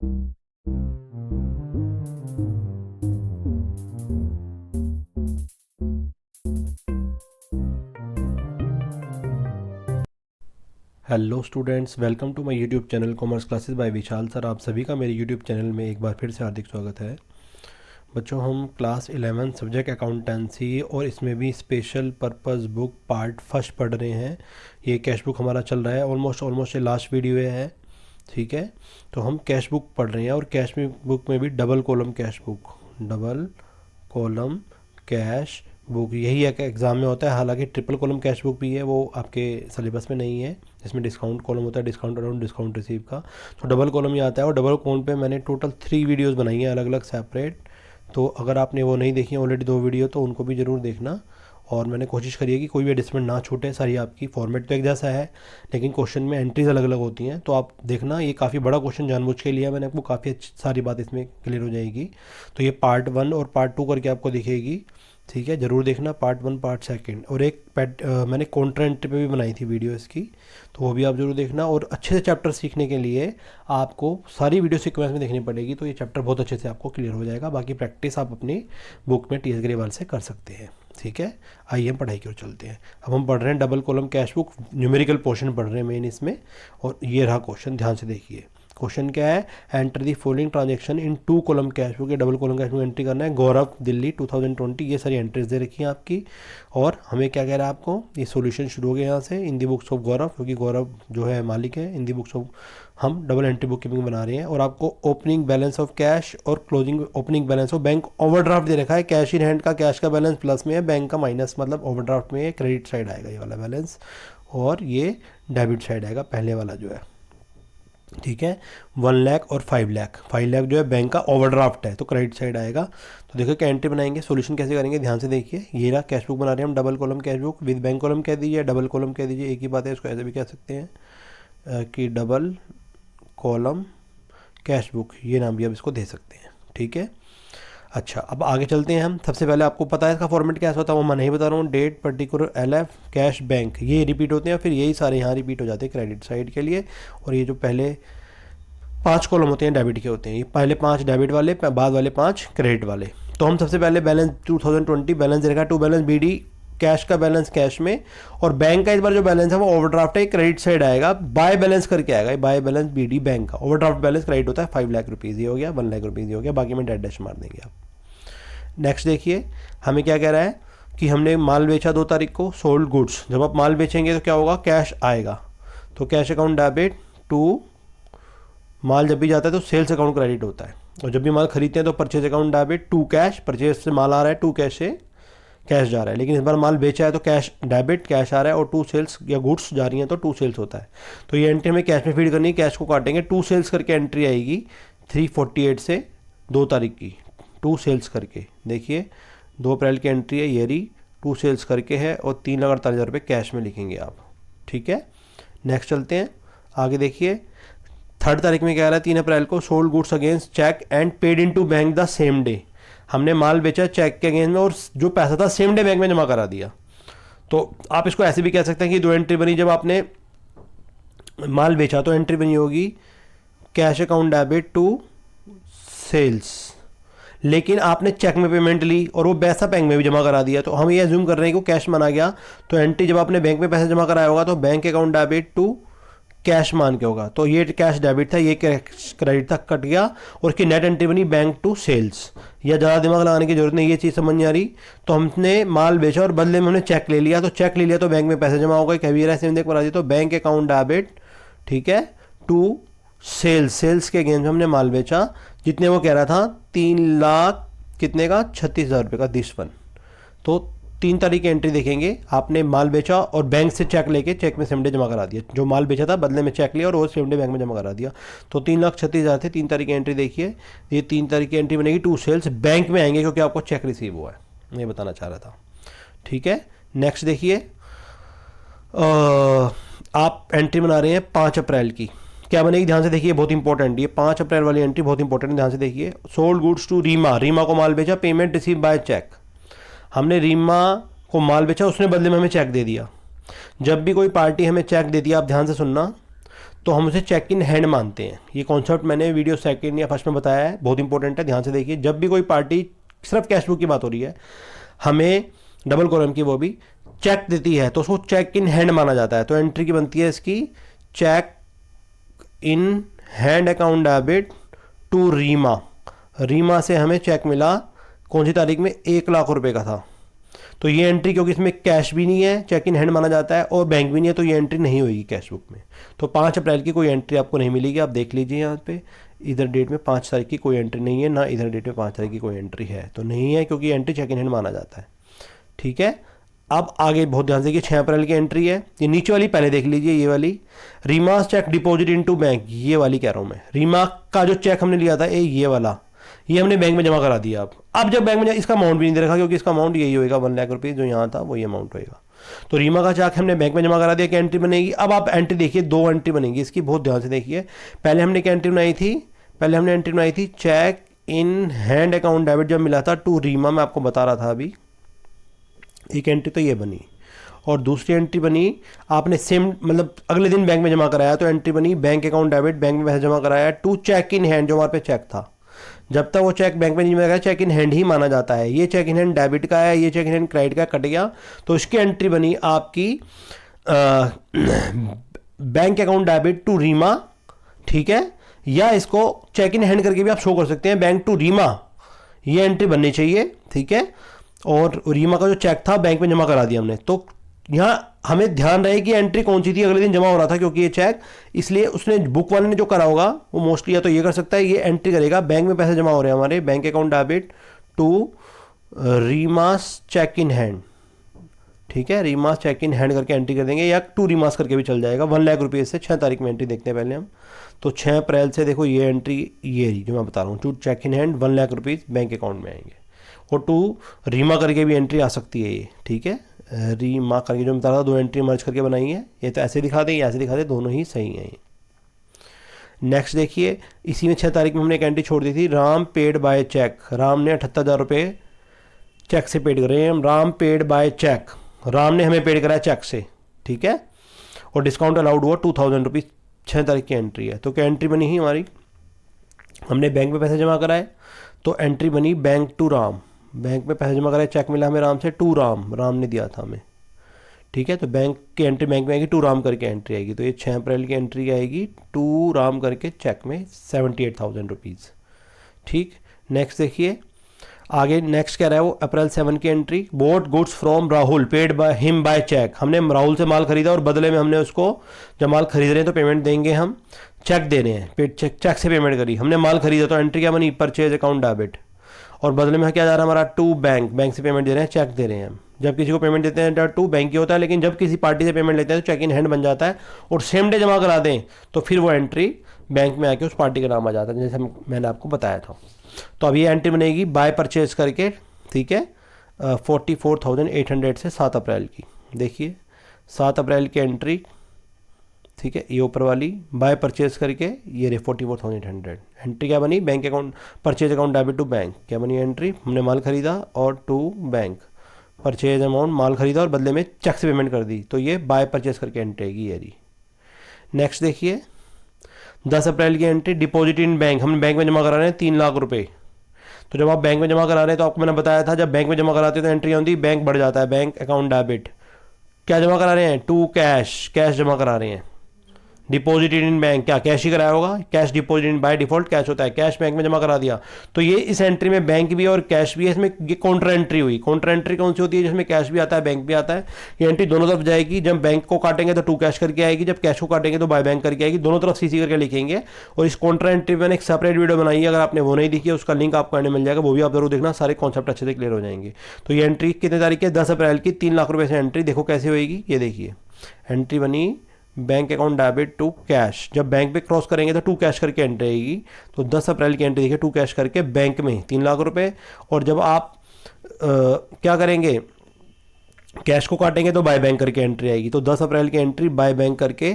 Hello students, welcome to my YouTube channel commerce classes by Vishal sir. आप सभी का मेरे यूट्यूब चैनल में एक बार फिर से हार्दिक स्वागत है। बच्चों, हम क्लास 11 सब्जेक्ट अकाउंटेंसी और इसमें भी special purpose book part first पढ़ रहे हैं। ये कैश बुक हमारा चल रहा है, ऑलमोस्ट ये लास्ट वीडियो है, ठीक है। तो हम कैश बुक पढ़ रहे हैं और कैश बुक में भी डबल कॉलम कैश बुक यही है कि एग्ज़ाम में होता है। हालांकि ट्रिपल कॉलम कैश बुक भी है, वो आपके सिलेबस में नहीं है, जिसमें डिस्काउंट कॉलम होता है, डिस्काउंट अराउंड डिस्काउंट रिसीव का। तो डबल कॉलम ही आता है और डबल कॉलम पे मैंने टोटल 3 वीडियोस बनाई हैं अलग अलग सेपरेट। तो अगर आपने वो नहीं देखी ऑलरेडी 2 वीडियो, तो उनको भी ज़रूर देखना। और मैंने कोशिश करी है कि कोई भी एडजस्टमेंट ना छूटे। सारी आपकी फॉर्मेट तो एक जैसा है, लेकिन क्वेश्चन में एंट्रीज अलग अलग होती हैं। तो आप देखना, ये काफ़ी बड़ा क्वेश्चन जानबूझ के लिया मैंने, आपको काफ़ी सारी बात इसमें क्लियर हो जाएगी। तो ये पार्ट 1 और पार्ट 2 करके आपको दिखेगी, ठीक है। ज़रूर देखना पार्ट 1 पार्ट 2। और एक मैंने कॉन्ट्रा एंट्री पे भी बनाई थी वीडियो इसकी, तो वो भी आप ज़रूर देखना। और अच्छे से चैप्टर सीखने के लिए आपको सारी वीडियो सीक्वेंस में देखनी पड़ेगी, तो ये चैप्टर बहुत अच्छे से आपको क्लियर हो जाएगा। बाकी प्रैक्टिस आप अपनी बुक में TS ग्रेवाल से कर सकते हैं, ठीक है। आइए हम पढ़ाई की ओर चलते हैं। अब हम पढ़ रहे हैं double column cash book, numerical portion पढ़ रहे हैं मेन इसमें। और ये रहा क्वेश्चन, ध्यान से देखिए। क्वेश्चन क्या है, enter the following transaction in 2 column cash book. Double column cash book entry करना है। गौरव दिल्ली 2020, ये सारी एंट्रीज दे रखी हैं आपकी। और हमें क्या कह रहा है आपको, ये सॉल्यूशन शुरू हो गया यहाँ से, इन दी बुक्स ऑफ गौरव, क्योंकि गौरव जो है मालिक है। इन दी बुक्स ऑफ हम डबल एंट्री बुक कीपिंग बना रहे हैं। और आपको ओपनिंग बैलेंस ऑफ कैश और closing opening balance of bank overdraft दे रखा है। कैश इन हैंड का कैश का बैलेंस प्लस में है, बैंक का माइनस, मतलब ओवरड्राफ्ट में है। क्रेडिट साइड आएगा ये वाला बैलेंस, और ये डेबिट साइड आएगा पहले वाला जो है, ठीक है। 1 लाख और 5 लाख। 5 लाख जो है बैंक का ओवरड्राफ्ट है, तो क्रेडिट साइड आएगा। तो देखो क्या एंट्री बनाएंगे, सॉल्यूशन कैसे करेंगे, ध्यान से देखिए। ये रहा कैश बुक बना रहे हैं हम, double column cash book with bank column कह दीजिए, डबल कॉलम कह दीजिए, एक ही बात है। इसको ऐसे भी कह सकते हैं कि डबल कॉलम कैश बुक, ये नाम भी आप इसको दे सकते हैं, ठीक है। अच्छा, अब आगे चलते हैं हम। सबसे पहले आपको पता है इसका फॉर्मेट कैसा होता है, वो मैं नहीं बता रहा हूँ। Date, particular, LF, cash, bank, ये रिपीट होते हैं, फिर यही सारे यहाँ रिपीट हो जाते हैं क्रेडिट साइड के लिए। और ये जो पहले 5 कॉलम होते हैं डेबिट के होते हैं, ये पहले 5 डेबिट वाले, बाद वाले 5 क्रेडिट वाले। तो हम सबसे पहले बैलेंस 2020 बैलेंस देखा, टू बैलेंस BD, कैश का बैलेंस कैश में, और बैंक का इस बार जो बैलेंस है वो ओवरड्राफ्ट है, क्रेडिट साइड आएगा। बाय बैलेंस करके आएगा, बाय बैलेंस BD बैंक का। ओवरड्राफ्ट बैलेंस क्रेडिट होता है 5 लाख रुपीज़, ये हो गया। 1 लाख रुपीज़ ये हो गया, बाकी में डैश मार देंगे आप। नेक्स्ट देखिए, हमें क्या कह रहा है कि हमने माल बेचा 2 तारीख को, सोल्ड गुड्स। जब आप माल बेचेंगे तो क्या होगा, कैश आएगा। तो कैश अकाउंट डेबिट टू, माल जब भी जाता है तो सेल्स अकाउंट क्रेडिट होता है। और जब भी माल खरीदते हैं तो purchase account debit to cash, purchase से माल आ रहा है, टू कैश से कैश जा रहा है। लेकिन इस बार माल बेचा है तो कैश डेबिट, कैश आ रहा है, और टू सेल्स या गुड्स जा रही हैं तो टू सेल्स होता है। तो ये एंट्री हमें कैश में फीड करनी है, कैश को काटेंगे, टू सेल्स करके एंट्री आएगी 348 से 2 तारीख की, टू सेल्स करके। देखिए 2 अप्रैल की एंट्री है, ये रही, टू सेल्स करके है, और 3,48,000 रुपये कैश में लिखेंगे आप, ठीक है। नेक्स्ट चलते हैं आगे। देखिए 3 तारीख में क्या आ रहा है, 3 अप्रैल को, sold goods against cheque and paid into bank the same day. हमने माल बेचा चेक के अगेंस्ट में, और जो पैसा था सेम डे बैंक में जमा करा दिया। तो आप इसको ऐसे भी कह सकते हैं कि 2 एंट्री बनी। जब आपने माल बेचा तो एंट्री बनी होगी cash account debit to sales, लेकिन आपने चेक में पेमेंट ली और वो पैसा बैंक में भी जमा करा दिया। तो हम ये एज्यूम कर रहे हैं कि कैश माना गया। तो एंट्री जब आपने बैंक में पैसा जमा कराया होगा तो bank account debit to cash मान के होगा। तो ये कैश डेबिट था, ये क्रेडिट तक कट गया, और इसकी नेट एंट्री बनी बैंक टू सेल्स। या ज़्यादा दिमाग लगाने की जरूरत नहीं, ये चीज़ समझ नहीं आ रही। तो हमने माल बेचा और बदले में हमने चेक ले लिया। तो चेक ले लिया तो बैंक में पैसे जमा हो गए, कभी ऐसे देख करा दिया। तो बैंक अकाउंट डेबिट, ठीक है, टू सेल्स, सेल्स के अगेंस्ट हमने माल बेचा, जितने वो कह रहा था 3 लाख कितने का, 36,000 रुपये का, दिस वन। तो 3 तारीख की एंट्री देखेंगे, आपने माल बेचा और बैंक से चेक लेके चेक में सेम डे जमा करा दिया। जो माल बेचा था बदले में चेक लिया और वो सेम डे बैंक में जमा करा दिया। तो 3,36,000 थे। 3 तारीख की एंट्री देखिए, ये 3 तारीख की एंट्री बनेगी, टू सेल्स बैंक में आएंगे क्योंकि आपको चेक रिसीव हुआ है, ये बताना चाह रहा था, ठीक है। नेक्स्ट देखिए, आप एंट्री बना रहे हैं 5 अप्रैल की, क्या बनेगी, ध्यान से देखिए, बहुत इंपॉर्टेंट। ये 5 अप्रैल वाली एंट्री बहुत इंपॉर्टेंट है, ध्यान से देखिए। Sold goods to Reema, Reema को माल बेचा, पेमेंट रिसीव बाय चेक। हमने रीमा को माल बेचा, उसने बदले में हमें चेक दे दिया। जब भी कोई पार्टी हमें चेक दे दिया, आप ध्यान से सुनना, तो हम उसे चेक इन हैंड मानते हैं। ये कॉन्सेप्ट मैंने वीडियो सेकंड या फर्स्ट में बताया है, बहुत इंपॉर्टेंट है, ध्यान से देखिए। जब भी कोई पार्टी, सिर्फ कैश बुक की बात हो रही है, हमें डबल कॉलम की वो भी चेक देती है तो उसको चेक इन हैंड माना जाता है। तो एंट्री की बनती है इसकी cheque in hand account debit to Reema. Reema से हमें चेक मिला कौन सी तारीख में, 1 लाख रुपए का था। तो ये एंट्री, क्योंकि इसमें कैश भी नहीं है, चेक इन हैंड माना जाता है, और बैंक भी नहीं है, तो ये एंट्री नहीं होगी कैश बुक में। तो 5 अप्रैल की कोई एंट्री आपको नहीं मिलेगी। आप देख लीजिए यहाँ पे, इधर डेट में 5 तारीख की कोई एंट्री नहीं है, ना इधर डेट में 5 तारीख की कोई एंट्री है, तो नहीं है, क्योंकि एंट्री चेक इन हैंड माना जाता है। ठीक है, अब आगे बहुत ध्यान से देखिए, 6 अप्रैल की एंट्री है। ये नीचे वाली पहले देख लीजिए, ये वाली, Reema cheque deposit into bank, ये वाली कह रहा हूँ मैं। रीमा का जो चेक हमने लिया था ये वाला, ये हमने बैंक में जमा करा दिया। अब जब बैंक में इसका अमाउंट भी नहीं दे रखा, क्योंकि इसका अमाउंट यही होगा 1 लाख रुपये, जो यहाँ था वही अमाउंट होगा। तो रीमा का चेक हमने बैंक में जमा करा दिया कि एंट्री बनेगी। अब आप एंट्री देखिए, 2 एंट्री बनेगी इसकी, बहुत ध्यान से देखिए। पहले हमने क्या एंट्री बनाई थी, पहले हमने एंट्री बनाई थी cheque in hand account debit, जब मिला था टू रीमा, मैं आपको बता रहा था अभी। एक एंट्री तो ये बनी, और दूसरी एंट्री बनी आपने सेम, मतलब अगले दिन बैंक में जमा कराया, तो एंट्री बनी बैंक अकाउंट डेबिट, बैंक में पैसा जमा कराया टू चेक इन हैंड, जो हमारे पे चेक था। जब तक वो चेक बैंक में नहीं जमा कराया, चेक इन हैंड ही माना जाता है। ये चेक इन हैंड डेबिट का है, ये चेक इन हैंड क्रेडिट का, कट गया, तो इसकी एंट्री बनी आपकी bank account debit to Reema. ठीक है, या इसको चेक इन हैंड करके भी आप शो कर सकते हैं, बैंक टू रीमा, ये एंट्री बननी चाहिए। ठीक है, और रीमा का जो चेक था बैंक में जमा करा दिया हमने। तो यहाँ हमें ध्यान रहे कि एंट्री कौन सी थी, अगले दिन जमा हो रहा था क्योंकि ये चेक, इसलिए उसने बुक वाले ने जो करा होगा वो मोस्टली या तो ये कर सकता है, ये एंट्री करेगा बैंक में पैसे जमा हो रहे हैं हमारे, बैंक अकाउंट डेबिट टू रीमास चेक इन हैंड। ठीक है, रीमास चेक इन हैंड करके एंट्री कर देंगे, या टू रीमास करके भी चल जाएगा। 1 लाख रुपये से 6 तारीख में एंट्री देखते हैं पहले हम। तो 6 अप्रैल से देखो ये एंट्री, ये जो मैं बता रहा हूँ, to cheque in hand 1 lakh रुपये बैंक अकाउंट में आएंगे, और टू रीमा करके भी एंट्री आ सकती है ये। ठीक है, रीमा करके जो मैं बता रहा था, 2 एंट्री मर्ज करके बनाई है, ये तो ऐसे दिखा दें, ऐसे दिखा दें, दोनों ही सही हैं। नेक्स्ट देखिए, इसी में 6 तारीख में हमने एक एंट्री छोड़ दी थी, Ram paid by cheque. Ram ने 78,000 रुपये चेक से पेड करे हैं, Ram paid by cheque, Ram ने हमें पेड कराया चेक से। ठीक है, और डिस्काउंट अलाउड हुआ 2,000 रुपीज़, 6 तारीख की एंट्री है। तो क्या एंट्री बनी ही हमारी, हमने बैंक में पैसे जमा कराए, तो एंट्री बनी बैंक टू राम, बैंक में पैसे जमा कराए, चेक मिला हमें राम से टू राम, राम ने दिया था हमें। ठीक है, तो बैंक की एंट्री बैंक में आएगी, टू राम करके एंट्री आएगी। तो ये 6 अप्रैल की एंट्री आएगी, टू राम करके चेक में 78,000 रुपीज़। ठीक, नेक्स्ट देखिए आगे, नेक्स्ट कह रहा है वो अप्रैल 7 की entry, bought goods from Rahul paid by him by cheque. हमने राहुल से माल खरीदा और बदले में हमने उसको, जब माल खरीद रहे हैं तो पेमेंट देंगे हम, चेक दे रहे हैं, चेक से पेमेंट करी, हमने माल खरीदा, तो एंट्री क्या बनी, परचेज अकाउंट डेबिट, और बदले में क्या जा रहा है हमारा, टू बैंक, बैंक से पेमेंट दे रहे हैं, चेक दे रहे हैं हम। जब किसी को पेमेंट देते हैं टू बैंक ही होता है, लेकिन जब किसी पार्टी से पेमेंट लेते हैं तो चेक इन हैंड बन जाता है, और सेम डे जमा करा दें तो फिर वो एंट्री बैंक में आके उस पार्टी का नाम आ जाता है, जैसे मैंने आपको बताया था। तो अब ये एंट्री बनेगी बाय परचेज करके। ठीक है, 44,800 से 7 अप्रैल की, देखिए 7 अप्रैल की एंट्री। ठीक है, ये ऊपर वाली बाय परचेज करके, ये रहे 44,800। एंट्री क्या बनी, bank account, purchase account debit to bank, क्या बनी एंट्री, हमने माल खरीदा और टू बैंक, परचेज अमाउंट माल खरीदा और बदले में चेक से पेमेंट कर दी, तो ये बाय परचेज करके एंट्री आएगी ये रही। नेक्स्ट देखिए 10 अप्रैल की एंट्री, डिपॉजिट इन बैंक, हमने बैंक में जमा करा रहे हैं 3 लाख रुपये। तो जब आप बैंक में जमा करा रहे हैं, तो आपको मैंने बताया था, जब बैंक में जमा कराते हैं तो एंट्री आती है बैंक बढ़ जाता है, बैंक अकाउंट डेबिट, क्या जमा करा रहे हैं, टू कैश, कैश जमा करा रहे हैं। डिपॉजिट इन बैंक, क्या कैश ही कराया होगा, cash deposit in, by default cash होता है, कैश बैंक में जमा करा दिया। तो ये इस एंट्री में बैंक भी और कैश भी है, इसमें ये काउंटर एंट्री हुई। काउंटर एंट्री कौन सी होती है, जिसमें कैश भी आता है बैंक भी आता है। ये एंट्री दोनों तरफ जाएगी, जब बैंक को काटेंगे तो टू कैश करके आएगी, जब कैश को काटेंगे तो बाय बैंक करके आएगी, दोनों तरफ सीसी करके लिखेंगे। और इस काउंटर एंट्री में मैंने एक सेपरेट वीडियो बनाई है, अगर आपने वो नहीं देखी है उसका लिंक आपको आने मिल जाएगा, वो भी आप जरूर देखना, सारे कॉन्सेप्ट अच्छे से क्लियर हो जाएंगे। तो ये एंट्री कितने तारीख है, 10 अप्रैल की, 3 लाख रुपये से एंट्री, देखो कैसे होएगी, ये देखिए एंट्री बनी bank account debit to cash, जब बैंक पे क्रॉस करेंगे तो टू कैश करके एंट्री आएगी। तो 10 अप्रैल की एंट्री देखिए, टू कैश करके बैंक में 3 लाख रुपए, और जब आप क्या करेंगे, कैश को काटेंगे तो बाय बैंक करके एंट्री आएगी। तो 10 अप्रैल की एंट्री बाय बैंक करके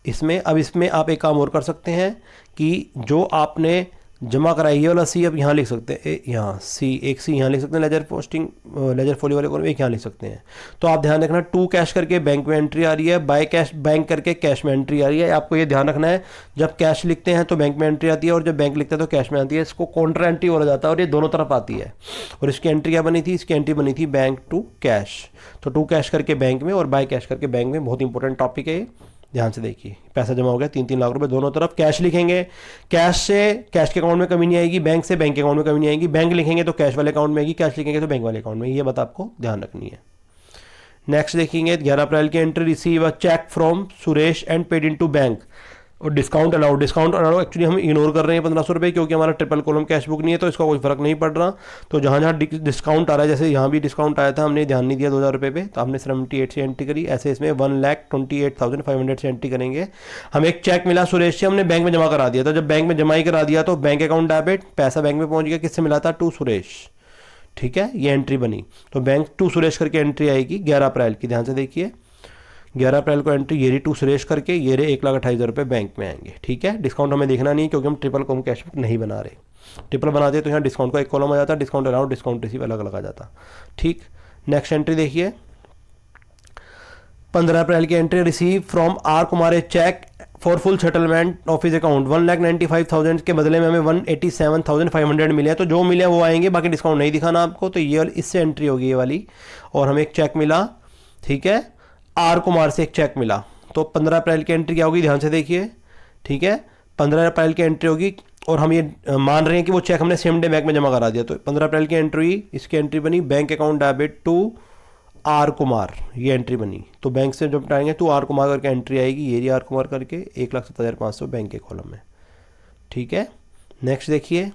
इसमें। अब इसमें आप एक काम और कर सकते हैं कि जो आपने जमा कराई ये वाला सी अब यहाँ लिख सकते हैं, यहाँ सी, एक सी यहाँ लिख सकते हैं लेजर पोस्टिंग, लेजर फोलियो वाले कॉलम एक यहाँ लिख सकते हैं। तो आप ध्यान रखना, टू कैश करके बैंक में एंट्री आ रही है, बाय कैश बैंक करके कैश में एंट्री आ रही है। आपको ये ध्यान रखना है, जब कैश लिखते हैं तो बैंक में एंट्री आती है, और जब बैंक लिखते हैं तो कैश में आती है। इसको काउंटर एंट्री बोला जाता है, और ये दोनों तरफ आती है। और इसकी एंट्री क्या बनी थी, इसकी एंट्री बनी थी बैंक टू कैश। तो टू कैश करके बैंक में और बाय कैश करके बैंक में, बहुत इंपॉर्टेंट टॉपिक है ये, ध्यान से देखिए। पैसा जमा हो गया 3-3 लाख रुपए, दोनों तरफ कैश लिखेंगे, कैश से कैश के अकाउंट में कमी नहीं आएगी, बैंक से बैंक के अकाउंट में कमी नहीं आएगी। बैंक लिखेंगे तो कैश वाले अकाउंट में आएगी, कैश लिखेंगे तो बैंक वाले अकाउंट में। ये बात आपको ध्यान रखनी है। नेक्स्ट देखेंगे 11 अप्रैल की entry, receive a cheque from Suresh and paid into bank. और डिस्काउंट अलाउड एक्चुअली हम इग्नोर कर रहे हैं 1500 रुपये, क्योंकि हमारा ट्रिपल कॉलम कैश बुक नहीं है, तो इसका कोई फर्क नहीं पड़ रहा। तो जहाँ जहाँ डिस्काउंट आ रहा है, जैसे यहाँ भी डिस्काउंट आया था, हमने ध्यान नहीं दिया 2000 रुपये पे, तो हमने 78 से एंट्री करी। ऐसे इसमें 1,28,500 से एंट्री करेंगे। हमें एक चेक मिला सुरेश से, हमने बैंक में जमा करा दिया। तो जब बैंक में जमा ही करा दिया तो बैंक अकाउंट डेबिट, पैसा बैंक में पहुँच गया। किससे मिला था, टू सुरेश, ठीक है, ये एंट्री बनी। तो बैंक टू सुरेश करके एंट्री आएगी 11 अप्रैल की, ध्यान से देखिए। 11 अप्रैल को एंट्री ये रही टू सुरेश करके, ये रहे 1,28,000 रुपये बैंक में आएंगे, ठीक है। डिस्काउंट हमें देखना नहीं, क्योंकि हम ट्रिपल कॉलम कैश बुक नहीं बना रहे। ट्रिपल बनाते तो यहाँ डिस्काउंट का एक कॉलम आ जाता, डिस्काउंट अलाउड, डिस्काउंट रिसीव अलग अलग आ जाता, ठीक। नेक्स्ट एंट्री देखिए, 15 अप्रैल की entry, receive from R Kumar a cheque for full settlement of his account 1,95,000 के बदले में हमें 187,500 मिले हैं। तो जो मिले वो आएंगे, बाकी डिस्काउंट नहीं दिखाना आपको। तो ये वाली इससे एंट्री होगी, ये वाली। और हमें एक चेक मिला, ठीक है, आर कुमार से एक चेक मिला। तो 15 अप्रैल की एंट्री क्या होगी, ध्यान से देखिए, ठीक है। 15 अप्रैल की एंट्री होगी, और हम ये मान रहे हैं कि वो चेक हमने सेम डे बैंक में जमा करा दिया। तो 15 अप्रैल की एंट्री, इसकी एंट्री बनी bank account debit to R Kumar, ये एंट्री बनी। तो बैंक से जब हटाएंगे तो आर कुमार करके एंट्री आएगी, ये आर कुमार करके 1,70,500 बैंक के कॉलम में, ठीक है। नेक्स्ट देखिए,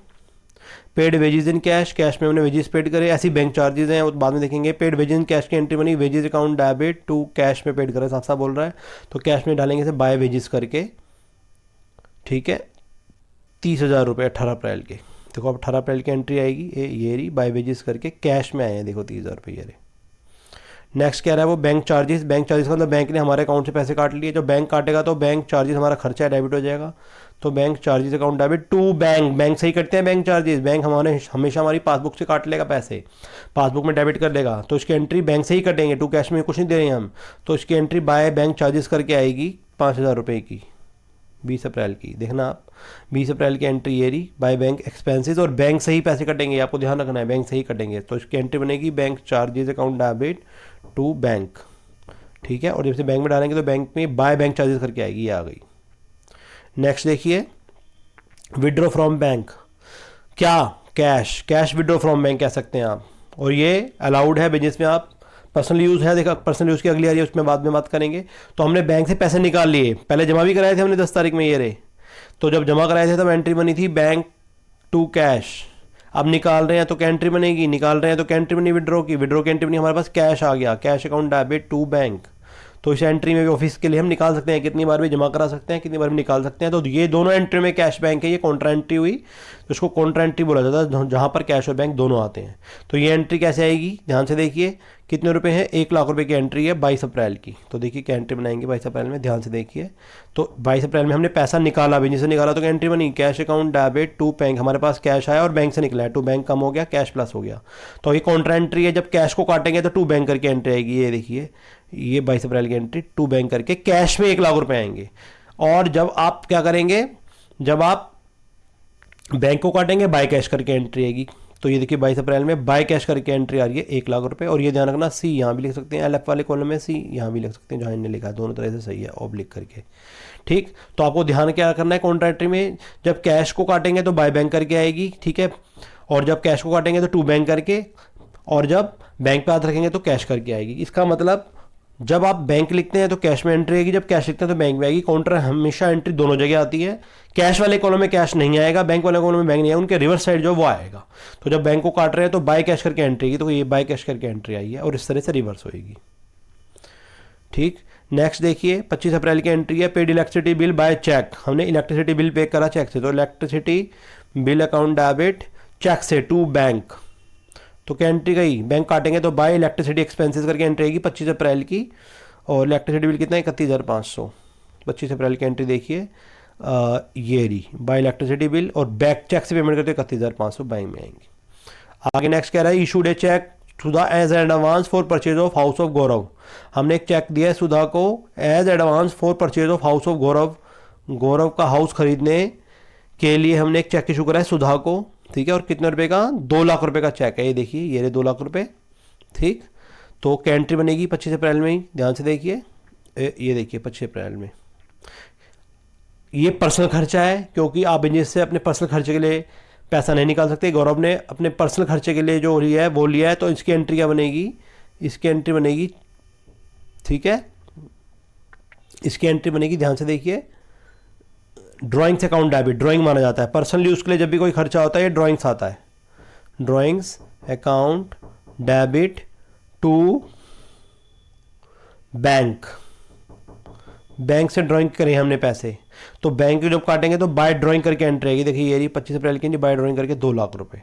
paid wages in cash, cash में हमने वेजेस पेड करे। ऐसी बैंक चार्जेस हैं, वो बाद में देखेंगे। पेड वेजेस इन कैश की एंट्री बनी, wages account debit to cash में पेड करे, साफ साफ बोल रहा है। तो कैश में डालेंगे से बाय वेजेस करके, ठीक है, 30,000 रुपये 18 अप्रैल के। देखो अब 18 अप्रैल की एंट्री आएगी, ये रही बाय वेजेस करके कैश में आए हैं, देखो 30,000 रुपये ये रहे। नेक्स्ट कह रहा है वो बैंक चार्जेस, बैंक चार्जेस का मतलब बैंक ने हमारे अकाउंट से पैसे काट लिए। जब बैंक काटेगा तो बैंक चार्जेस हमारा खर्चा है, डेबिट हो जाएगा। तो bank charges account debit to bank, bank से ही कटते हैं बैंक चार्जेस। बैंक हमारे हमेशा हमारी पासबुक से काट लेगा पैसे, पासबुक में डेबिट कर लेगा। तो इसकी एंट्री बैंक से ही कटेंगे, टू कैश में कुछ नहीं दे रहे हैं हम। तो इसकी एंट्री बाय बैंक चार्जेस करके आएगी 5,000 रुपये की, 20 अप्रैल की। देखना आप, 20 अप्रैल की एंट्री ये रही बाय बैंक एक्सपेंसेस, और बैंक से ही पैसे कटेंगे, आपको ध्यान रखना है, बैंक से ही कटेंगे। तो इसकी एंट्री बनेगी bank charges account debit to bank, ठीक है। और जब से बैंक में डालेंगे तो बैंक में बाय बैंक चार्जेस करके आएगी, ये आ गई। नेक्स्ट देखिए, विड्रॉ फ्रॉम बैंक, क्या cash, cash withdraw from bank कह सकते हैं आप। और ये अलाउड है बिजनेस में, आप पर्सनल यूज़ है, देखा पर्सनल यूज़ की अगली आ रही है, उसमें बाद में बात करेंगे। तो हमने बैंक से पैसे निकाल लिए, पहले जमा भी कराए थे हमने 10 तारीख में, ये रहे। तो जब जमा कराए थे तब एंट्री बनी थी बैंक टू कैश। अब निकाल रहे हैं तो क्या एंट्री बनेगी, निकाल रहे हैं तो क्या एंट्री बनी, विड्रॉ की। विड्रॉ की एंट्री बनी, हमारे पास कैश आ गया, cash account debit to bank. तो इस एंट्री में भी ऑफिस के लिए हम निकाल सकते हैं, कितनी बार भी जमा करा सकते हैं, कितनी बार भी निकाल सकते हैं। तो ये दोनों एंट्री में कैश बैंक है, ये कॉन्ट्रा एंट्री हुई, तो इसको कॉन्ट्रा एंट्री बोला जाता है, जहाँ पर कैश और बैंक दोनों आते हैं। तो ये एंट्री कैसे आएगी, ध्यान से देखिए, कितने रुपए हैं, 1 लाख रुपए की एंट्री है 22 अप्रैल की। तो देखिए क्या एंट्री बनाएंगे 22 अप्रैल में, ध्यान से देखिए। तो 22 अप्रैल में हमने पैसा निकाला, बिजनेस से निकाला, तो एंट्री बनी cash account debit to bank, हमारे पास कैश आया और बैंक से निकला है, टू बैंक कम हो गया, कैश प्लस हो गया। तो ये कॉन्ट्रा एंट्री है, जब कैश को काटेंगे तो टू बैंक करके एंट्री आएगी। ये देखिए, ये 22 अप्रैल की एंट्री टू बैंक करके कैश में 1 लाख रुपए आएंगे। और जब आप क्या करेंगे, जब आप बैंक को काटेंगे बाय कैश करके एंट्री आएगी। तो ये देखिए 22 अप्रैल में बाय कैश करके एंट्री आ रही है 1 लाख रुपए। और ये ध्यान रखना, सी यहाँ भी लिख सकते हैं, एलएफ वाले कॉलम में सी यहाँ भी लिख सकते हैं, जहाँ इन्हें लिखा है, दोनों तरह से सही है ऑब्लिक करके, ठीक। तो आपको ध्यान क्या करना है, कॉन्ट्रा एंट्री में जब कैश को काटेंगे तो बाय बैंक करके आएगी, ठीक है। और जब कैश को काटेंगे तो टू बैंक करके, और जब बैंक पे हाथ रखेंगे तो कैश करके आएगी। इसका मतलब जब आप बैंक लिखते हैं तो कैश में एंट्री आएगी, जब कैश लिखते हैं तो बैंक में आएगी। काउंटर हमेशा एंट्री दोनों जगह आती है। कैश वाले कॉलम में कैश नहीं आएगा, बैंक वाले कॉलम में बैंक नहीं आएगा, उनके रिवर्स साइड जो वो आएगा। तो जब बैंक को काट रहे हैं तो बाय कैश करके एंट्री आएगी, तो ये बाय कैश करके एंट्री आई है, और इस तरह से रिवर्स होएगी, ठीक। नेक्स्ट देखिए 25 अप्रैल की एंट्री है, paid electricity bill by cheque, हमने इलेक्ट्रिसिटी बिल पे करा चेक से, तो electricity bill account debit cheque से टू बैंक। तो क्या एंट्री गई, बैंक काटेंगे तो बाय इलेक्ट्रिसिटी एक्सपेंसेस करके एंट्री आएगी 25 अप्रैल की। और इलेक्ट्रिसिटी बिल कितना है 31,500, 25 अप्रैल की एंट्री देखिए। ये रही बाय इलेक्ट्रिसिटी बिल, और बैंक चेक से पेमेंट करते 31,500 बैंक में आएंगे। आगे नेक्स्ट कह रहा है issued a cheque Sudha as advance for purchase of house of Gaurav. हमने एक चेक दिया है सुधा को as advance for purchase of house of Gaurav, Gaurav का हाउस खरीदने के लिए हमने एक चेक इशू करा है सुधा को, ठीक है। और कितने रुपए का? 2 लाख रुपए का चेक है, ये देखिए, ये रहे 2 लाख रुपए, ठीक। तो क्या एंट्री बनेगी 25 अप्रैल में ही, ध्यान से देखिए, ये देखिए 25 अप्रैल में। ये पर्सनल खर्चा है, क्योंकि आप बिजनेस से अपने पर्सनल खर्चे के लिए पैसा नहीं निकाल सकते। गौरव ने अपने पर्सनल खर्चे के लिए जो लिया है वो लिया है, तो इसकी एंट्री क्या बनेगी? इसकी एंट्री बनेगी, ठीक है, इसकी एंट्री बनेगी, ध्यान से देखिए, ड्राइंग्स अकाउंट डेबिट, ड्राइंग माना जाता है पर्सनल यूज़ के लिए। जब भी कोई खर्चा होता है ये ड्राइंग्स आता है, drawings account debit to bank, bank से ड्राइंग करें हमने पैसे, तो बैंक जब काटेंगे तो बाय ड्राइंग करके एंट्री आएगी। देखिए ये रही 25 अप्रैल की, बाय ड्राइंग करके 2 लाख रुपए,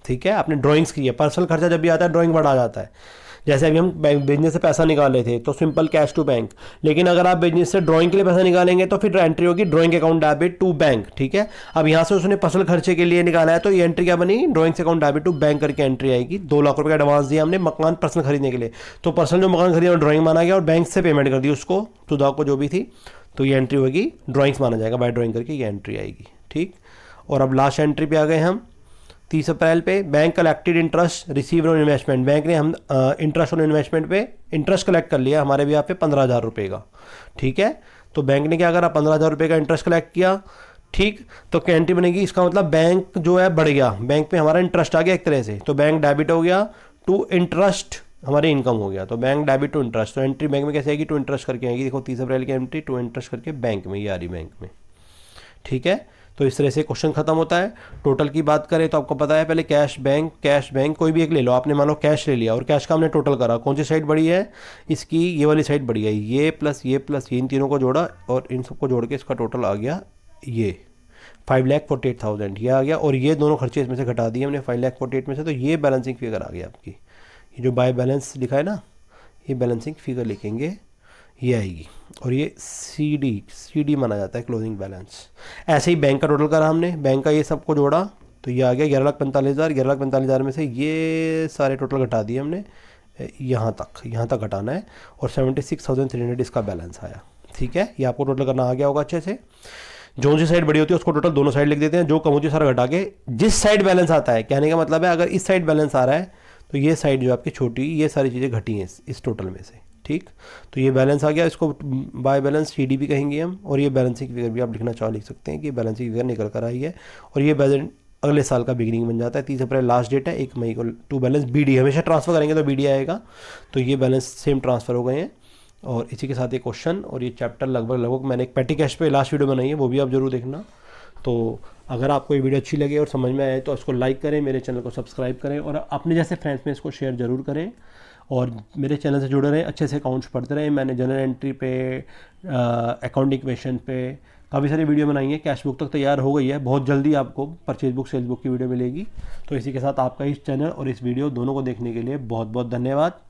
ठीक है। आपने ड्राइंग्स की है, पर्सनल खर्चा जब भी आता है ड्राइंग बढ़ा जाता है। जैसे अभी हम बिजनेस से पैसा निकाले थे तो सिंपल कैश टू बैंक, लेकिन अगर आप बिजनेस से ड्राइंग के लिए पैसा निकालेंगे तो फिर एंट्री होगी drawing account debit to bank, ठीक है। अब यहाँ से उसने पर्सनल खर्चे के लिए निकाला है तो ये एंट्री क्या बनी? Drawings account debit to bank करके एंट्री आएगी। 2 लाख रुपए का एडवांस दिया हमने मकान पर्सनल खरीदने के लिए, तो पर्सनल जो मकान खरीदा ड्राइंग माना गया और बैंक से पेमेंट कर दी उसको, सुधा को जो भी थी, तो ये एंट्री होगी ड्राइंग्स माना जाएगा, बाय ड्राइंग करके ये एंट्री आएगी, ठीक। और अब लास्ट एंट्री पे आ गए हम 30 अप्रैल पे, bank collected interest receive on investment, bank ने हम इंटरेस्ट ऑन इन्वेस्टमेंट पे इंटरेस्ट कलेक्ट कर लिया हमारे भी यहाँ पे 15,000 रुपये का, ठीक है। तो बैंक ने क्या करा? 15,000 रुपये का इंटरेस्ट कलेक्ट किया, ठीक। तो क्या एंट्री बनेगी? इसका मतलब बैंक जो है बढ़ गया, बैंक पे हमारा इंटरेस्ट आ गया एक तरह से, तो बैंक डेबिट हो गया टू इंटरेस्ट, हमारे इनकम हो गया, तो बैंक डेबिट टू इंटरेस्ट। तो एंट्री बैंक में कैसे आएगी? टू इंटरेस्ट करके आएगी। देखो 30 अप्रैल की एंट्री टू इंटरेस्ट करके बैंक में, ये आ रही बैंक में, ठीक है। तो इस तरह से क्वेश्चन खत्म होता है। टोटल की बात करें तो आपको पता है पहले कैश बैंक कोई भी एक ले लो, आपने मान लो कैश ले लिया और कैश का हमने टोटल करा, कौन सी साइड बड़ी है? इसकी ये वाली साइड बड़ी है, ये प्लस ये इन तीनों को जोड़ा और इन सबको जोड़ के इसका टोटल आ गया ये 5,48,000 ये आ गया। और ये दोनों खर्चे इसमें से घटा दिए हमने 5,48,000 में से, तो ये बैलेंसिंग फिगर आ गई आपकी। ये जो बाय बैलेंस लिखा है ना, ये बैलेंसिंग फिगर लिखेंगे, ये आएगी। और ये सी डी माना जाता है क्लोजिंग बैलेंस। ऐसे ही बैंक का टोटल करा हमने, बैंक का ये सबको जोड़ा तो ये आ गया 11,45,000। 11,45,000 में से ये सारे टोटल घटा दिए हमने, यहाँ तक घटाना है, और 76,300 इसका बैलेंस आया, ठीक है। ये आपको टोटल करना आ गया होगा अच्छे से। जो सी साइड बड़ी होती है उसको टोटल दोनों साइड लिख देते हैं, जो कम होती है सारा घटा के जिस साइड बैलेंस आता है, कहने का मतलब है अगर इस साइड बैलेंस आ रहा है तो ये साइड जो आपकी छोटी, ये सारी चीज़ें घटी हैं इस टोटल में से, ठीक। तो ये बैलेंस आ गया, इसको बाय बैलेंस सी भी कहेंगे हम। और ये बैलेंसिंग फिगर भी आप लिखना चाहो लिख सकते हैं कि बैलेंसिंग फिगर निकल कर आई है, और ये बैलेंस अगले साल का बिगिनिंग बन जाता है। 30 अप्रैल लास्ट डेट है, 1 मई को टू बैलेंस BD हमेशा ट्रांसफर करेंगे तो BD आएगा, तो ये बैलेंस सेम ट्रांसफ़र हो गए हैं। और इसी के साथ ये क्वेश्चन और ये चैप्टर लगभग मैंने एक पेटी कैश पे लास्ट वीडियो बनाई है, वो भी आप जरूर देखना। तो अगर आपको ये वीडियो अच्छी लगे और समझ में आए तो इसको लाइक करें, मेरे चैनल को सब्सक्राइब करें और अपने जैसे फ्रेंड्स में इसको शेयर ज़रूर करें, और मेरे चैनल से जुड़े रहें, अच्छे से अकाउंट्स पढ़ते रहें। मैंने जनरल एंट्री पे, अकाउंटिंग इक्वेशन पे काफ़ी सारी वीडियो बनाई है। कैश बुक तक तैयार हो गई है, बहुत जल्दी आपको परचेज बुक सेल्स बुक की वीडियो मिलेगी। तो इसी के साथ आपका इस चैनल और इस वीडियो दोनों को देखने के लिए बहुत बहुत धन्यवाद।